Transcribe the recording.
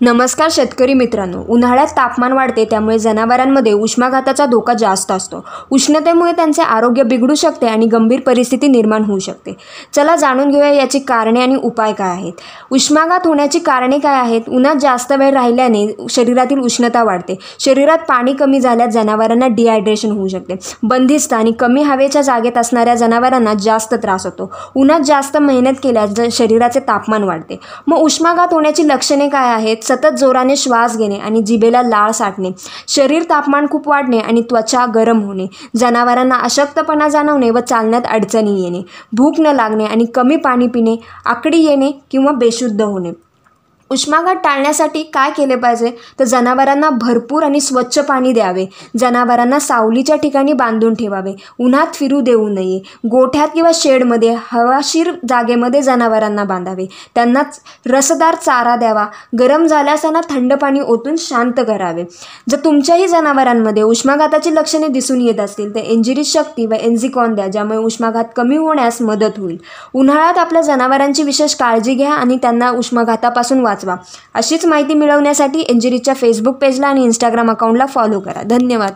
नमस्कार शेतकरी मित्रांनो, उन्हाळ्यात तापमान वाढते त्यामुळे जनावरांमध्ये उष्माघाताचा धोका जास्त असतो। उष्णतेमुळे त्यांचे आरोग्य बिघडू शकते आणि गंभीर परिस्थिती निर्माण होऊ शकते। चला जाणून घेऊया याची कारणे आणि उपाय काय आहेत। उष्माघात होण्याची कारणे काय आहेत। उन्हात जास्त वेळ राहिल्याने शरीरातील उष्णता वाढते। शरीरात पाणी कमी झाल्यास जनावरांना डिहायड्रेशन होऊ शकते। बंदिस्त आणि कमी हवेच्या जागेत असणाऱ्या जनावरांना जास्त त्रास होतो। उन्हात जास्त मेहनत केल्यास शरीराचे तापमान वाढते। मग उष्माघात होण्याची लक्षणे काय आहेत। सतत जोराने श्वास घेणे आणि जिभेला लाळ साठणे, शरीर तापमान खूप वाढणे आणि त्वचा गरम होणे, जनावरांना अशक्तपणा जाणवणे व चालण्यात अडचणी येणे, भूक न लागणे आणि कमी पाणी पिणे, आकडी येणे किंवा बेशुद्ध होणे। उष्माघात टाळण्यासाठी काय केले पाहिजे तर जनावरांना भरपूर आणि स्वच्छ पाणी द्यावे, जनावरांना सावलीच्या ठिकाणी बांधून ठेवावे, उन्हात फिरू देऊ नये, गोठ्यात किंवा शेडमध्ये हवाशीर जागेमध्ये जनावरांना बांधावे, त्यांना रसदार चारा द्यावा, गरम झाल्यास त्यांना थंड पाणी ओतून शांत करावे। जर तुमच्याही जनावरांमध्ये उष्माघाताची लक्षणे दिसून येत असतील तर एंजिरी शक्ती व एन्झिकॉन द्या, ज्यामुळे उष्माघात कमी होण्यास मदत होईल। उन्हाळ्यात आपल्या जनावरांची विशेष काळजी घ्या आणि त्यांना उष्माघातापासून वाचवा। अशीच माहिती मिळवण्यासाठी एंजिरीच्या फेसबुक पेजला आणि इंस्टाग्राम अकाउंटला फॉलो करा। धन्यवाद।